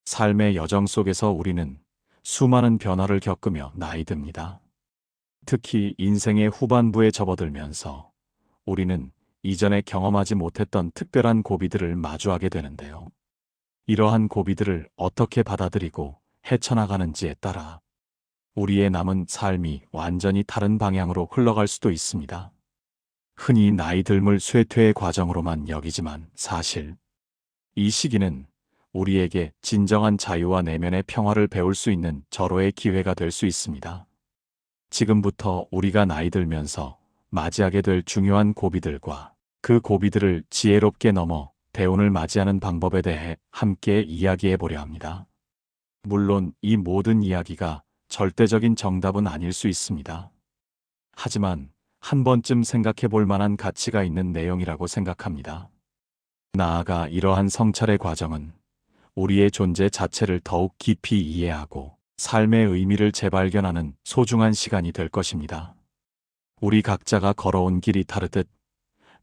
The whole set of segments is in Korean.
삶의 여정 속에서 우리는 수많은 변화를 겪으며 나이 듭니다. 특히 인생의 후반부에 접어들면서 우리는 이전에 경험하지 못했던 특별한 고비들을 마주하게 되는데요. 이러한 고비들을 어떻게 받아들이고 헤쳐나가는지에 따라 우리의 남은 삶이 완전히 다른 방향으로 흘러갈 수도 있습니다. 흔히 나이 들물 쇠퇴의 과정으로만 여기지만 사실 이 시기는 우리에게 진정한 자유와 내면의 평화를 배울 수 있는 절호의 기회가 될 수 있습니다. 지금부터 우리가 나이 들면서 맞이하게 될 중요한 고비들과 그 고비들을 지혜롭게 넘어 대운을 맞이하는 방법에 대해 함께 이야기해 보려 합니다. 물론 이 모든 이야기가 절대적인 정답은 아닐 수 있습니다. 하지만 한 번쯤 생각해 볼 만한 가치가 있는 내용이라고 생각합니다. 나아가 이러한 성찰의 과정은 우리의 존재 자체를 더욱 깊이 이해하고 삶의 의미를 재발견하는 소중한 시간이 될 것입니다. 우리 각자가 걸어온 길이 다르듯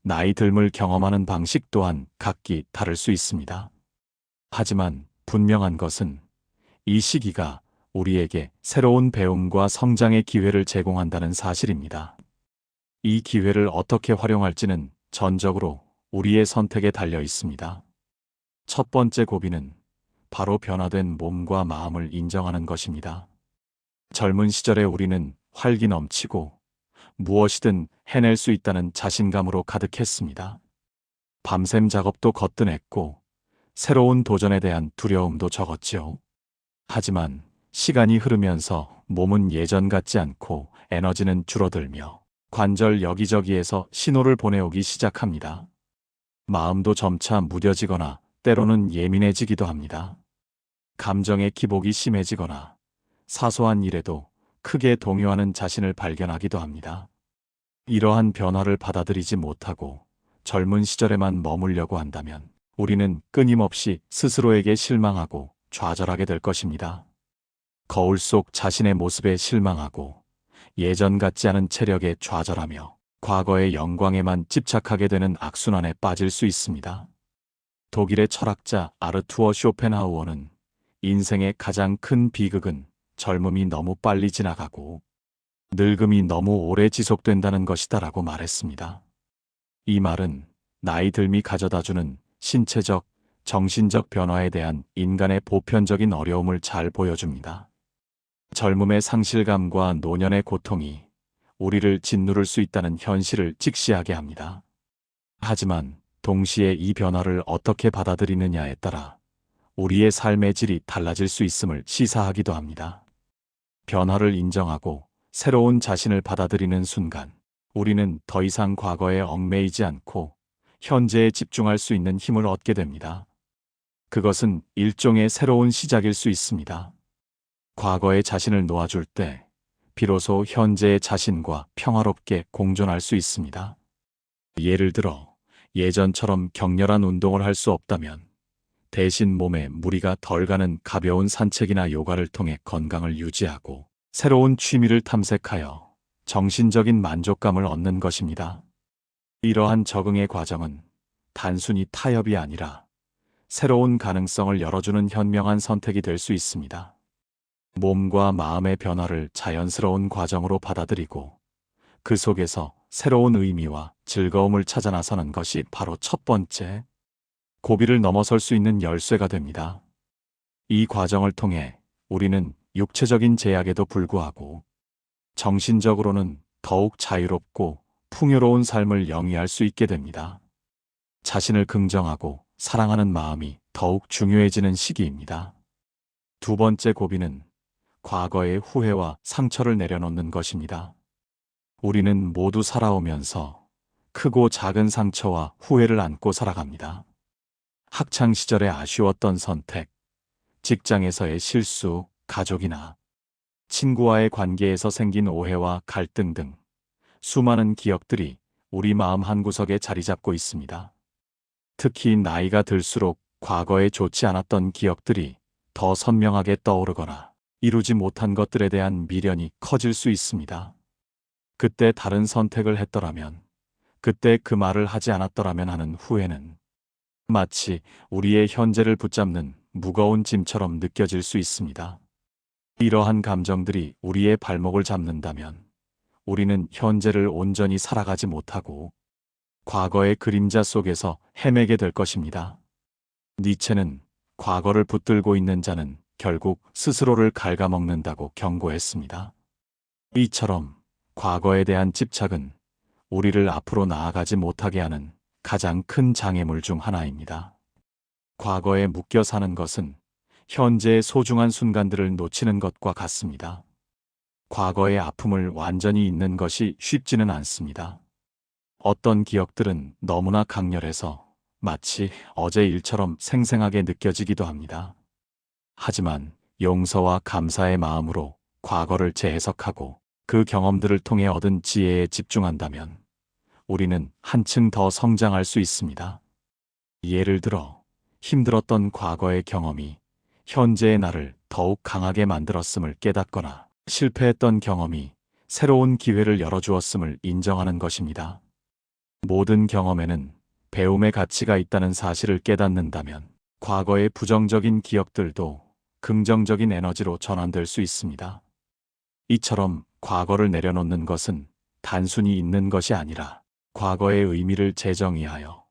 나이 들물 경험하는 방식 또한 각기 다를 수 있습니다. 하지만 분명한 것은 이 시기가 우리에게 새로운 배움과 성장의 기회를 제공한다는 사실입니다. 이 기회를 어떻게 활용할지는 전적으로 우리의 선택에 달려 있습니다. 첫 번째 고비는 바로 변화된 몸과 마음을 인정하는 것입니다. 젊은 시절에 우리는 활기 넘치고 무엇이든 해낼 수 있다는 자신감으로 가득했습니다. 밤샘 작업도 거뜬했고 새로운 도전에 대한 두려움도 적었지요. 하지만 시간이 흐르면서 몸은 예전 같지 않고 에너지는 줄어들며 관절 여기저기에서 신호를 보내오기 시작합니다. 마음도 점차 무뎌지거나 때로는 예민해지기도 합니다. 감정의 기복이 심해지거나 사소한 일에도 크게 동요하는 자신을 발견하기도 합니다. 이러한 변화를 받아들이지 못하고 젊은 시절에만 머물려고 한다면 우리는 끊임없이 스스로에게 실망하고 좌절하게 될 것입니다. 거울 속 자신의 모습에 실망하고 예전 같지 않은 체력에 좌절하며 과거의 영광에만 집착하게 되는 악순환에 빠질 수 있습니다. 독일의 철학자 아르투어 쇼펜하우어는 인생의 가장 큰 비극은 젊음이 너무 빨리 지나가고 늙음이 너무 오래 지속된다는 것이다라고 말했습니다. 이 말은 나이 들미 가져다주는 신체적, 정신적 변화에 대한 인간의 보편적인 어려움을 잘 보여줍니다. 젊음의 상실감과 노년의 고통이 우리를 짓누를 수 있다는 현실을 직시하게 합니다. 하지만 동시에 이 변화를 어떻게 받아들이느냐에 따라 우리의 삶의 질이 달라질 수 있음을 시사하기도 합니다. 변화를 인정하고 새로운 자신을 받아들이는 순간 우리는 더 이상 과거에 얽매이지 않고 현재에 집중할 수 있는 힘을 얻게 됩니다. 그것은 일종의 새로운 시작일 수 있습니다. 과거의 자신을 놓아줄 때 비로소 현재의 자신과 평화롭게 공존할 수 있습니다. 예를 들어 예전처럼 격렬한 운동을 할 수 없다면 대신 몸에 무리가 덜 가는 가벼운 산책이나 요가를 통해 건강을 유지하고 새로운 취미를 탐색하여 정신적인 만족감을 얻는 것입니다. 이러한 적응의 과정은 단순히 타협이 아니라 새로운 가능성을 열어주는 현명한 선택이 될 수 있습니다. 몸과 마음의 변화를 자연스러운 과정으로 받아들이고 그 속에서 새로운 의미와 즐거움을 찾아 나서는 것이 바로 첫 번째 고비를 넘어설 수 있는 열쇠가 됩니다. 이 과정을 통해 우리는 육체적인 제약에도 불구하고 정신적으로는 더욱 자유롭고 풍요로운 삶을 영위할 수 있게 됩니다. 자신을 긍정하고 사랑하는 마음이 더욱 중요해지는 시기입니다. 두 번째 고비는 과거의 후회와 상처를 내려놓는 것입니다. 우리는 모두 살아오면서 크고 작은 상처와 후회를 안고 살아갑니다. 학창시절에 아쉬웠던 선택, 직장에서의 실수, 가족이나 친구와의 관계에서 생긴 오해와 갈등 등 수많은 기억들이 우리 마음 한구석에 자리 잡고 있습니다. 특히 나이가 들수록 과거에 좋지 않았던 기억들이 더 선명하게 떠오르거나 이루지 못한 것들에 대한 미련이 커질 수 있습니다. 그때 다른 선택을 했더라면, 그때 그 말을 하지 않았더라면 하는 후회는 마치 우리의 현재를 붙잡는 무거운 짐처럼 느껴질 수 있습니다. 이러한 감정들이 우리의 발목을 잡는다면 우리는 현재를 온전히 살아가지 못하고 과거의 그림자 속에서 헤매게 될 것입니다. 니체는 과거를 붙들고 있는 자는 결국 스스로를 갉아먹는다고 경고했습니다. 이처럼 과거에 대한 집착은 우리를 앞으로 나아가지 못하게 하는 가장 큰 장애물 중 하나입니다. 과거에 묶여 사는 것은 현재의 소중한 순간들을 놓치는 것과 같습니다. 과거의 아픔을 완전히 잊는 것이 쉽지는 않습니다. 어떤 기억들은 너무나 강렬해서 마치 어제 일처럼 생생하게 느껴지기도 합니다. 하지만 용서와 감사의 마음으로 과거를 재해석하고 그 경험들을 통해 얻은 지혜에 집중한다면 우리는 한층 더 성장할 수 있습니다. 예를 들어 힘들었던 과거의 경험이 현재의 나를 더욱 강하게 만들었음을 깨닫거나 실패했던 경험이 새로운 기회를 열어주었음을 인정하는 것입니다. 모든 경험에는 배움의 가치가 있다는 사실을 깨닫는다면 과거의 부정적인 기억들도 긍정적인 에너지로 전환될 수 있습니다. 이처럼 과거를 내려놓는 것은 단순히 잊는 것이 아니라 과거의 의미를 재정의하여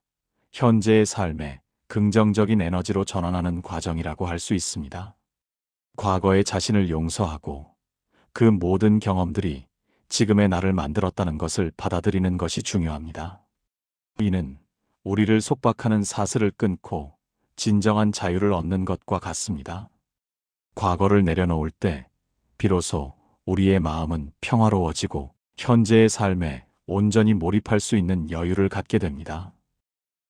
현재의 삶에 긍정적인 에너지로 전환하는 과정이라고 할 수 있습니다. 과거의 자신을 용서하고 그 모든 경험들이 지금의 나를 만들었다는 것을 받아들이는 것이 중요합니다. 이는 우리를 속박하는 사슬을 끊고 진정한 자유를 얻는 것과 같습니다. 과거를 내려놓을 때 비로소 우리의 마음은 평화로워지고 현재의 삶에 온전히 몰입할 수 있는 여유를 갖게 됩니다.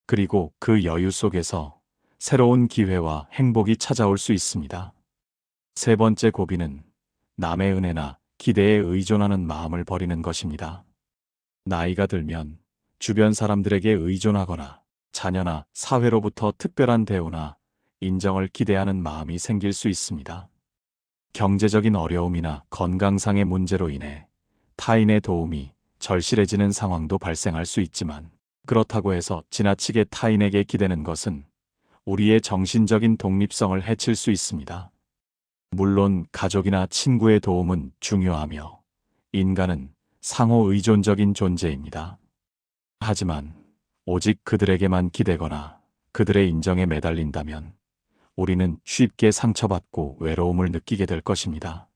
그리고 그 여유 속에서 새로운 기회와 행복이 찾아올 수 있습니다. 세 번째 고비는 남의 은혜나 기대에 의존하는 마음을 버리는 것입니다. 나이가 들면 주변 사람들에게 의존하거나 자녀나 사회로부터 특별한 대우나 인정을 기대하는 마음이 생길 수 있습니다. 경제적인 어려움이나 건강상의 문제로 인해 타인의 도움이 절실해지는 상황도 발생할 수 있지만 그렇다고 해서 지나치게 타인에게 기대는 것은 우리의 정신적인 독립성을 해칠 수 있습니다. 물론 가족이나 친구의 도움은 중요하며 인간은 상호 의존적인 존재입니다. 하지만 오직 그들에게만 기대거나 그들의 인정에 매달린다면 우리는 쉽게 상처받고 외로움을 느끼게 될 것입니다.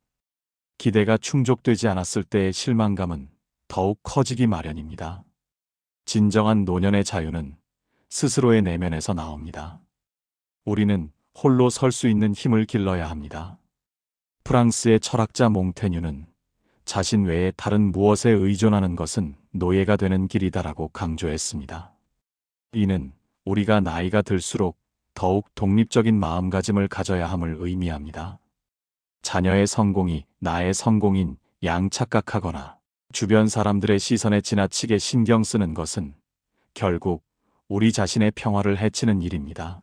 기대가 충족되지 않았을 때의 실망감은 더욱 커지기 마련입니다. 진정한 노년의 자유는 스스로의 내면에서 나옵니다. 우리는 홀로 설 수 있는 힘을 길러야 합니다. 프랑스의 철학자 몽테뉴는 자신 외에 다른 무엇에 의존하는 것은 노예가 되는 길이다라고 강조했습니다. 이는 우리가 나이가 들수록 더욱 독립적인 마음가짐을 가져야 함을 의미합니다. 자녀의 성공이 나의 성공인 양 착각하거나 주변 사람들의 시선에 지나치게 신경 쓰는 것은 결국 우리 자신의 평화를 해치는 일입니다.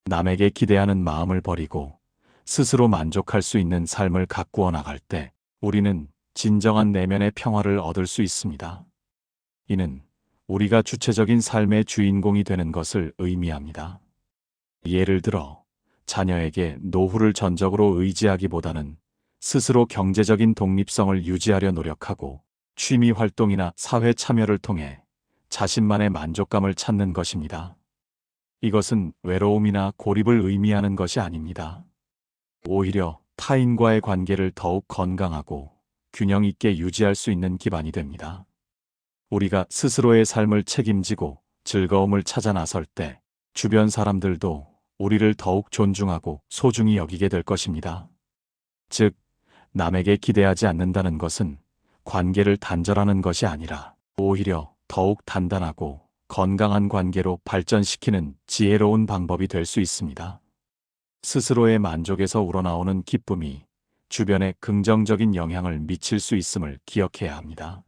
남에게 기대하는 마음을 버리고 스스로 만족할 수 있는 삶을 가꾸어 나갈 때 우리는 진정한 내면의 평화를 얻을 수 있습니다. 이는 우리가 주체적인 삶의 주인공이 되는 것을 의미합니다. 예를 들어 자녀에게 노후를 전적으로 의지하기보다는 스스로 경제적인 독립성을 유지하려 노력하고 취미 활동이나 사회 참여를 통해 자신만의 만족감을 찾는 것입니다. 이것은 외로움이나 고립을 의미하는 것이 아닙니다. 오히려 타인과의 관계를 더욱 건강하고 균형 있게 유지할 수 있는 기반이 됩니다. 우리가 스스로의 삶을 책임지고 즐거움을 찾아 나설 때 주변 사람들도 우리를 더욱 존중하고 소중히 여기게 될 것입니다. 즉, 남에게 기대하지 않는다는 것은 관계를 단절하는 것이 아니라 오히려 더욱 단단하고 건강한 관계로 발전시키는 지혜로운 방법이 될 수 있습니다. 스스로의 만족에서 우러나오는 기쁨이 주변에 긍정적인 영향을 미칠 수 있음을 기억해야 합니다.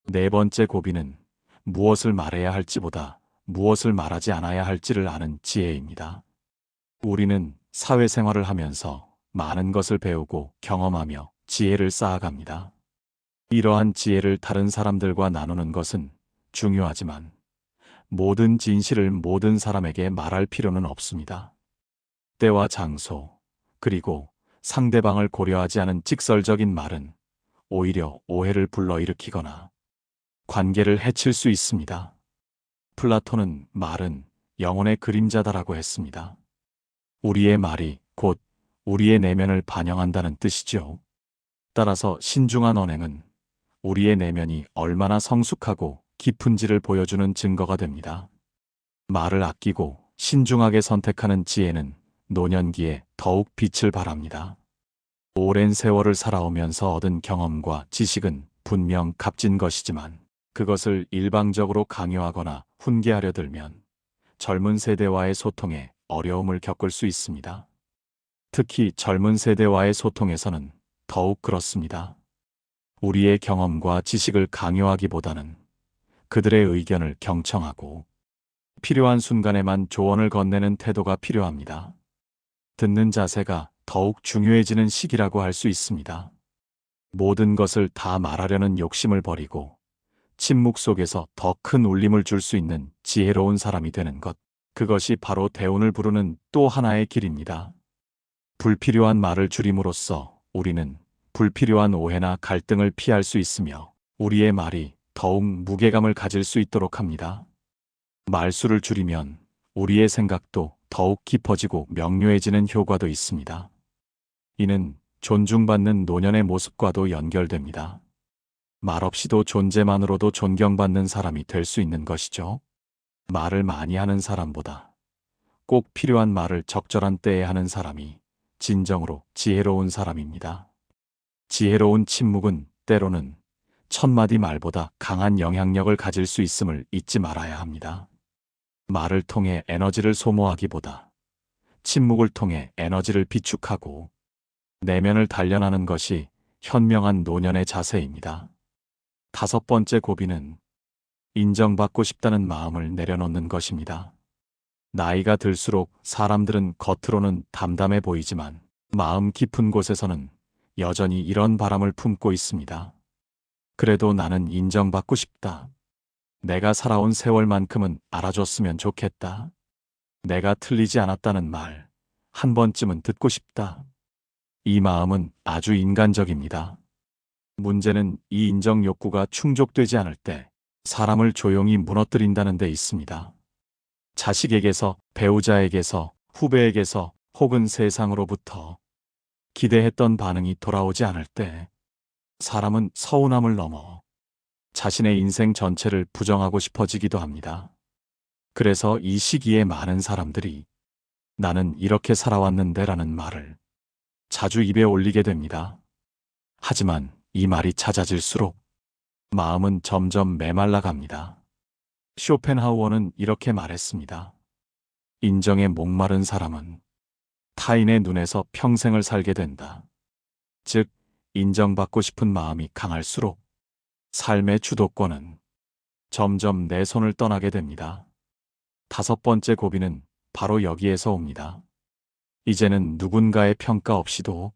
네 번째 고비는 무엇을 말해야 할지보다 무엇을 말하지 않아야 할지를 아는 지혜입니다. 우리는 사회생활을 하면서 많은 것을 배우고 경험하며 지혜를 쌓아갑니다. 이러한 지혜를 다른 사람들과 나누는 것은 중요하지만 모든 진실을 모든 사람에게 말할 필요는 없습니다. 때와 장소, 그리고 상대방을 고려하지 않은 직설적인 말은 오히려 오해를 불러일으키거나 관계를 해칠 수 있습니다. 플라톤은 말은 영혼의 그림자다라고 했습니다. 우리의 말이 곧 우리의 내면을 반영한다는 뜻이죠. 따라서 신중한 언행은 우리의 내면이 얼마나 성숙하고 깊은지를 보여주는 증거가 됩니다. 말을 아끼고 신중하게 선택하는 지혜는 노년기에 더욱 빛을 발합니다. 오랜 세월을 살아오면서 얻은 경험과 지식은 분명 값진 것이지만 그것을 일방적으로 강요하거나 훈계하려 들면 젊은 세대와의 소통에 어려움을 겪을 수 있습니다. 특히 젊은 세대와의 소통에서는 더욱 그렇습니다. 우리의 경험과 지식을 강요하기보다는 그들의 의견을 경청하고 필요한 순간에만 조언을 건네는 태도가 필요합니다. 듣는 자세가 더욱 중요해지는 시기라고 할 수 있습니다. 모든 것을 다 말하려는 욕심을 버리고 침묵 속에서 더 큰 울림을 줄 수 있는 지혜로운 사람이 되는 것, 그것이 바로 대운을 부르는 또 하나의 길입니다. 불필요한 말을 줄임으로써 우리는 불필요한 오해나 갈등을 피할 수 있으며 우리의 말이 더욱 무게감을 가질 수 있도록 합니다. 말수를 줄이면 우리의 생각도 더욱 깊어지고 명료해지는 효과도 있습니다. 이는 존중받는 노년의 모습과도 연결됩니다. 말없이도 존재만으로도 존경받는 사람이 될 수 있는 것이죠. 말을 많이 하는 사람보다 꼭 필요한 말을 적절한 때에 하는 사람이 진정으로 지혜로운 사람입니다. 지혜로운 침묵은 때로는 천마디 말보다 강한 영향력을 가질 수 있음을 잊지 말아야 합니다. 말을 통해 에너지를 소모하기보다 침묵을 통해 에너지를 비축하고 내면을 단련하는 것이 현명한 노년의 자세입니다. 5번째 고비는 인정받고 싶다는 마음을 내려놓는 것입니다. 나이가 들수록 사람들은 겉으로는 담담해 보이지만 마음 깊은 곳에서는 여전히 이런 바람을 품고 있습니다. 그래도 나는 인정받고 싶다. 내가 살아온 세월만큼은 알아줬으면 좋겠다. 내가 틀리지 않았다는 말 한 번쯤은 듣고 싶다. 이 마음은 아주 인간적입니다. 문제는 이 인정 욕구가 충족되지 않을 때 사람을 조용히 무너뜨린다는 데 있습니다. 자식에게서, 배우자에게서, 후배에게서 혹은 세상으로부터 기대했던 반응이 돌아오지 않을 때 사람은 서운함을 넘어 자신의 인생 전체를 부정하고 싶어지기도 합니다. 그래서 이 시기에 많은 사람들이 나는 이렇게 살아왔는데 라는 말을 자주 입에 올리게 됩니다. 하지만 이 말이 잦아질수록 마음은 점점 메말라 갑니다. 쇼펜하우어는 이렇게 말했습니다. 인정에 목마른 사람은 타인의 눈에서 평생을 살게 된다. 즉, 인정받고 싶은 마음이 강할수록 삶의 주도권은 점점 내 손을 떠나게 됩니다. 5번째 고비는 바로 여기에서 옵니다. 이제는 누군가의 평가 없이도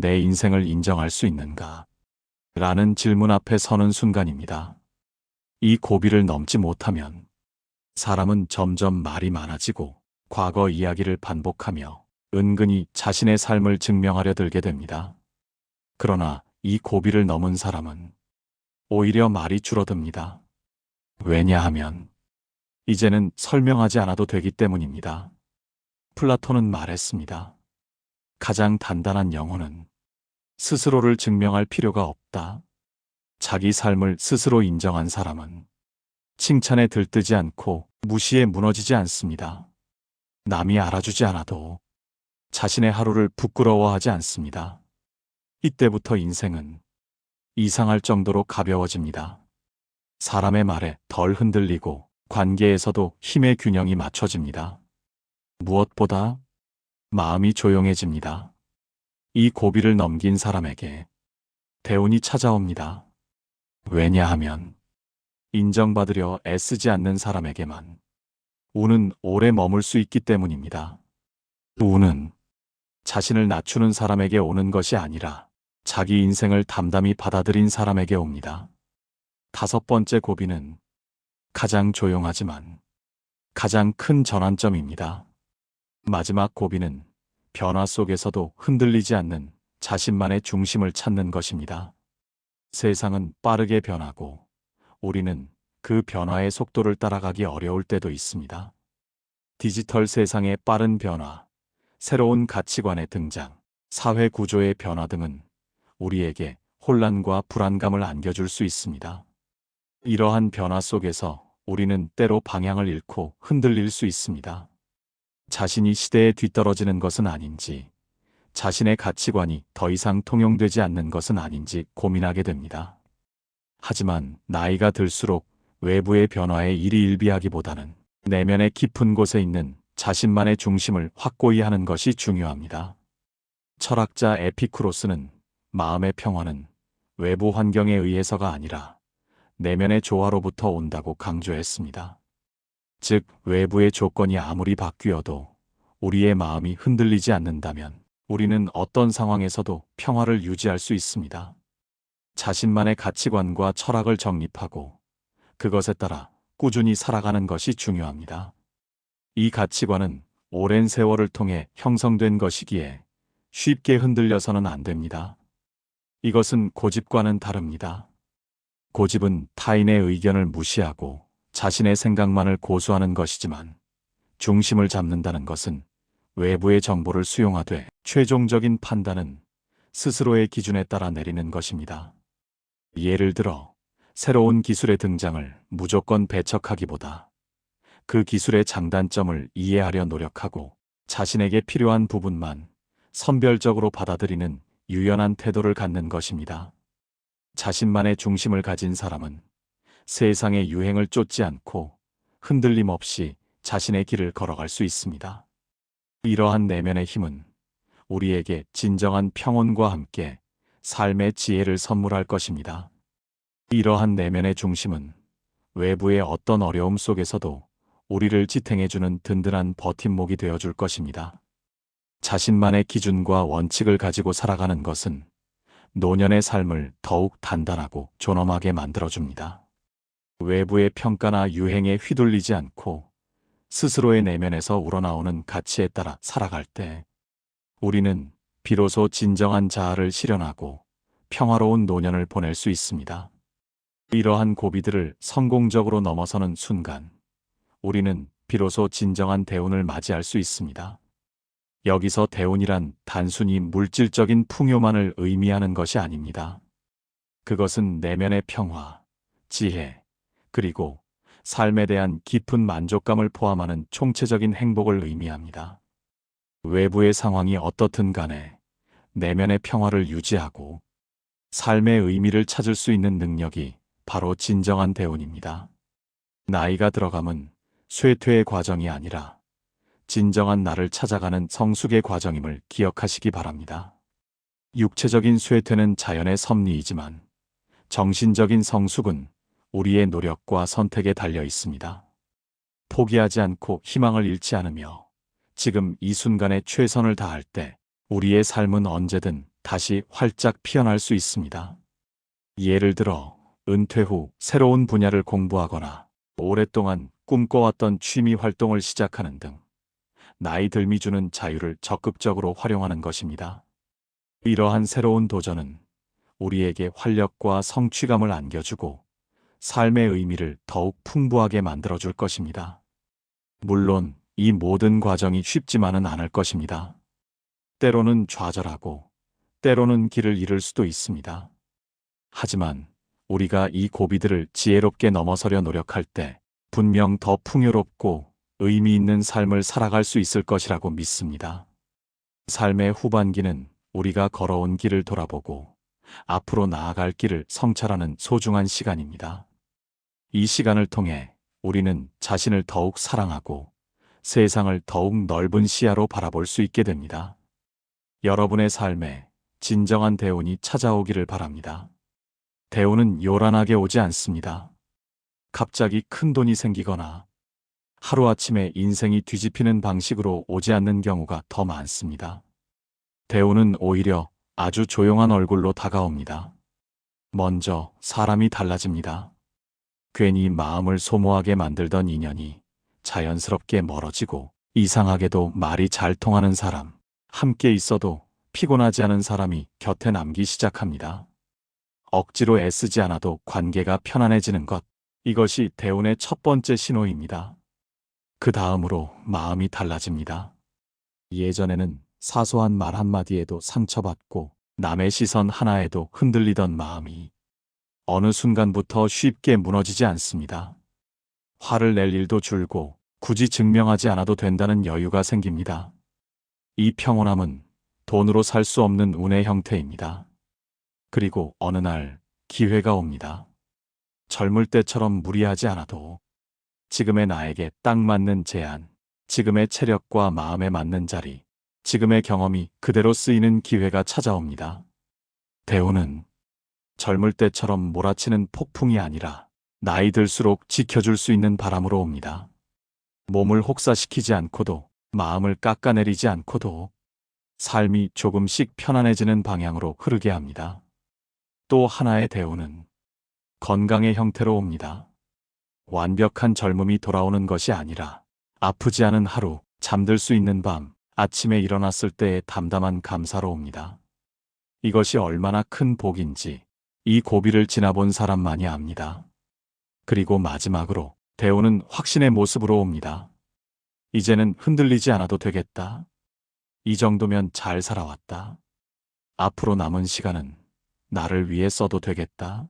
내 인생을 인정할 수 있는가? 라는 질문 앞에 서는 순간입니다. 이 고비를 넘지 못하면 사람은 점점 말이 많아지고 과거 이야기를 반복하며 은근히 자신의 삶을 증명하려 들게 됩니다. 그러나 이 고비를 넘은 사람은 오히려 말이 줄어듭니다. 왜냐하면 이제는 설명하지 않아도 되기 때문입니다. 플라톤은 말했습니다. 가장 단단한 영혼은 스스로를 증명할 필요가 없다. 자기 삶을 스스로 인정한 사람은 칭찬에 들뜨지 않고 무시에 무너지지 않습니다. 남이 알아주지 않아도 자신의 하루를 부끄러워하지 않습니다. 이때부터 인생은 이상할 정도로 가벼워집니다. 사람의 말에 덜 흔들리고 관계에서도 힘의 균형이 맞춰집니다. 무엇보다 마음이 조용해집니다. 이 고비를 넘긴 사람에게 대운이 찾아옵니다. 왜냐하면 인정받으려 애쓰지 않는 사람에게만 운은 오래 머물 수 있기 때문입니다. 운은 자신을 낮추는 사람에게 오는 것이 아니라 자기 인생을 담담히 받아들인 사람에게 옵니다. 5번째 고비는 가장 조용하지만 가장 큰 전환점입니다. 마지막 고비는 변화 속에서도 흔들리지 않는 자신만의 중심을 찾는 것입니다. 세상은 빠르게 변하고 우리는 그 변화의 속도를 따라가기 어려울 때도 있습니다. 디지털 세상의 빠른 변화, 새로운 가치관의 등장, 사회 구조의 변화 등은 우리에게 혼란과 불안감을 안겨줄 수 있습니다. 이러한 변화 속에서 우리는 때로 방향을 잃고 흔들릴 수 있습니다. 자신이 시대에 뒤떨어지는 것은 아닌지, 자신의 가치관이 더 이상 통용되지 않는 것은 아닌지 고민하게 됩니다. 하지만 나이가 들수록 외부의 변화에 일희일비하기보다는 내면의 깊은 곳에 있는 자신만의 중심을 확고히 하는 것이 중요합니다. 철학자 에피쿠로스는 마음의 평화는 외부 환경에 의해서가 아니라 내면의 조화로부터 온다고 강조했습니다. 즉, 외부의 조건이 아무리 바뀌어도 우리의 마음이 흔들리지 않는다면 우리는 어떤 상황에서도 평화를 유지할 수 있습니다. 자신만의 가치관과 철학을 정립하고 그것에 따라 꾸준히 살아가는 것이 중요합니다. 이 가치관은 오랜 세월을 통해 형성된 것이기에 쉽게 흔들려서는 안 됩니다. 이것은 고집과는 다릅니다. 고집은 타인의 의견을 무시하고 자신의 생각만을 고수하는 것이지만 중심을 잡는다는 것은 외부의 정보를 수용하되 최종적인 판단은 스스로의 기준에 따라 내리는 것입니다. 예를 들어 새로운 기술의 등장을 무조건 배척하기보다 그 기술의 장단점을 이해하려 노력하고 자신에게 필요한 부분만 선별적으로 받아들이는 유연한 태도를 갖는 것입니다. 자신만의 중심을 가진 사람은 세상의 유행을 쫓지 않고 흔들림 없이 자신의 길을 걸어갈 수 있습니다. 이러한 내면의 힘은 우리에게 진정한 평온과 함께 삶의 지혜를 선물할 것입니다. 이러한 내면의 중심은 외부의 어떤 어려움 속에서도 우리를 지탱해주는 든든한 버팀목이 되어줄 것입니다. 자신만의 기준과 원칙을 가지고 살아가는 것은 노년의 삶을 더욱 단단하고 존엄하게 만들어줍니다. 외부의 평가나 유행에 휘둘리지 않고 스스로의 내면에서 우러나오는 가치에 따라 살아갈 때 우리는 비로소 진정한 자아를 실현하고 평화로운 노년을 보낼 수 있습니다. 이러한 고비들을 성공적으로 넘어서는 순간 우리는 비로소 진정한 대운을 맞이할 수 있습니다. 여기서 대운이란 단순히 물질적인 풍요만을 의미하는 것이 아닙니다. 그것은 내면의 평화, 지혜, 그리고 삶에 대한 깊은 만족감을 포함하는 총체적인 행복을 의미합니다. 외부의 상황이 어떻든 간에 내면의 평화를 유지하고 삶의 의미를 찾을 수 있는 능력이 바로 진정한 대운입니다. 나이가 들어감은 쇠퇴의 과정이 아니라 진정한 나를 찾아가는 성숙의 과정임을 기억하시기 바랍니다. 육체적인 쇠퇴는 자연의 섭리이지만 정신적인 성숙은 우리의 노력과 선택에 달려 있습니다. 포기하지 않고 희망을 잃지 않으며 지금 이 순간에 최선을 다할 때 우리의 삶은 언제든 다시 활짝 피어날 수 있습니다. 예를 들어 은퇴 후 새로운 분야를 공부하거나 오랫동안 꿈꿔왔던 취미 활동을 시작하는 등 나이 들미 주는 자유를 적극적으로 활용하는 것입니다. 이러한 새로운 도전은 우리에게 활력과 성취감을 안겨주고 삶의 의미를 더욱 풍부하게 만들어줄 것입니다. 물론 이 모든 과정이 쉽지만은 않을 것입니다. 때로는 좌절하고 때로는 길을 잃을 수도 있습니다. 하지만 우리가 이 고비들을 지혜롭게 넘어서려 노력할 때 분명 더 풍요롭고 의미 있는 삶을 살아갈 수 있을 것이라고 믿습니다. 삶의 후반기는 우리가 걸어온 길을 돌아보고 앞으로 나아갈 길을 성찰하는 소중한 시간입니다. 이 시간을 통해 우리는 자신을 더욱 사랑하고 세상을 더욱 넓은 시야로 바라볼 수 있게 됩니다. 여러분의 삶에 진정한 대운이 찾아오기를 바랍니다. 대운은 요란하게 오지 않습니다. 갑자기 큰 돈이 생기거나 하루아침에 인생이 뒤집히는 방식으로 오지 않는 경우가 더 많습니다. 대운은 오히려 아주 조용한 얼굴로 다가옵니다. 먼저 사람이 달라집니다. 괜히 마음을 소모하게 만들던 인연이 자연스럽게 멀어지고 이상하게도 말이 잘 통하는 사람, 함께 있어도 피곤하지 않은 사람이 곁에 남기 시작합니다. 억지로 애쓰지 않아도 관계가 편안해지는 것, 이것이 대운의 첫 번째 신호입니다. 그 다음으로 마음이 달라집니다. 예전에는 사소한 말 한마디에도 상처받고 남의 시선 하나에도 흔들리던 마음이 어느 순간부터 쉽게 무너지지 않습니다. 화를 낼 일도 줄고 굳이 증명하지 않아도 된다는 여유가 생깁니다. 이 평온함은 돈으로 살 수 없는 운의 형태입니다. 그리고 어느 날 기회가 옵니다. 젊을 때처럼 무리하지 않아도 지금의 나에게 딱 맞는 제안, 지금의 체력과 마음에 맞는 자리, 지금의 경험이 그대로 쓰이는 기회가 찾아옵니다. 대운은 젊을 때처럼 몰아치는 폭풍이 아니라 나이 들수록 지켜줄 수 있는 바람으로 옵니다. 몸을 혹사시키지 않고도, 마음을 깎아내리지 않고도 삶이 조금씩 편안해지는 방향으로 흐르게 합니다. 또 하나의 대운은 건강의 형태로 옵니다. 완벽한 젊음이 돌아오는 것이 아니라 아프지 않은 하루, 잠들 수 있는 밤, 아침에 일어났을 때의 담담한 감사로 옵니다. 이것이 얼마나 큰 복인지 이 고비를 지나본 사람만이 압니다. 그리고 마지막으로 대운은 확신의 모습으로 옵니다. 이제는 흔들리지 않아도 되겠다. 이 정도면 잘 살아왔다. 앞으로 남은 시간은 나를 위해 써도 되겠다.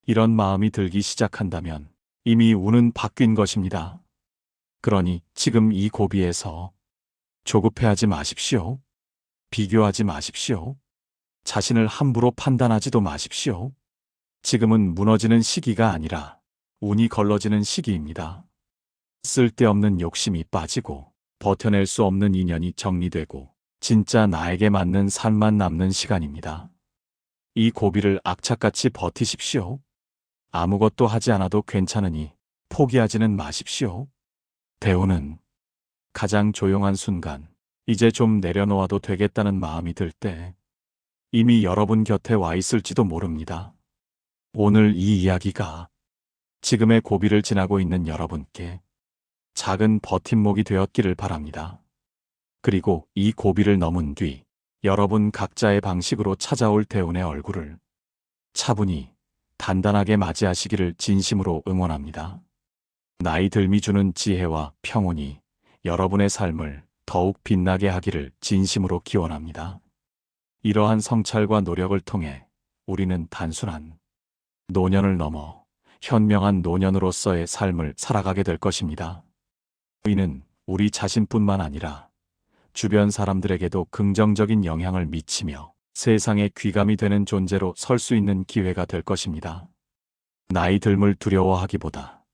이런 마음이 들기 시작한다면 이미 운은 바뀐 것입니다. 그러니 지금 이 고비에서 조급해하지 마십시오. 비교하지 마십시오. 자신을 함부로 판단하지도 마십시오. 지금은 무너지는 시기가 아니라 운이 걸러지는 시기입니다. 쓸데없는 욕심이 빠지고 버텨낼 수 없는 인연이 정리되고 진짜 나에게 맞는 삶만 남는 시간입니다. 이 고비를 악착같이 버티십시오. 아무것도 하지 않아도 괜찮으니 포기하지는 마십시오. 대운은 가장 조용한 순간, 이제 좀 내려놓아도 되겠다는 마음이 들 때 이미 여러분 곁에 와 있을지도 모릅니다. 오늘 이 이야기가 지금의 고비를 지나고 있는 여러분께 작은 버팀목이 되었기를 바랍니다. 그리고 이 고비를 넘은 뒤 여러분 각자의 방식으로 찾아올 대운의 얼굴을 차분히 단단하게 맞이하시기를 진심으로 응원합니다. 나이 들미 주는 지혜와 평온이 여러분의 삶을 더욱 빛나게 하기를 진심으로 기원합니다. 이러한 성찰과 노력을 통해 우리는 단순한 노년을 넘어 현명한 노년으로서의 삶을 살아가게 될 것입니다. 이는 우리 자신뿐만 아니라 주변 사람들에게도 긍정적인 영향을 미치며 세상에 귀감이 되는 존재로 설 수 있는 기회가 될 것입니다. 나이 듦을 두려워하기보다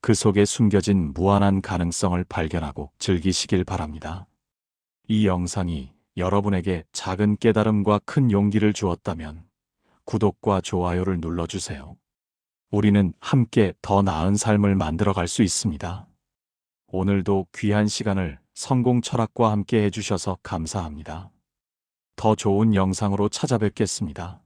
그 속에 숨겨진 무한한 가능성을 발견하고 즐기시길 바랍니다. 이 영상이 여러분에게 작은 깨달음과 큰 용기를 주었다면 구독과 좋아요를 눌러주세요. 우리는 함께 더 나은 삶을 만들어갈 수 있습니다. 오늘도 귀한 시간을 성공 철학과 함께 해주셔서 감사합니다. 더 좋은 영상으로 찾아뵙겠습니다.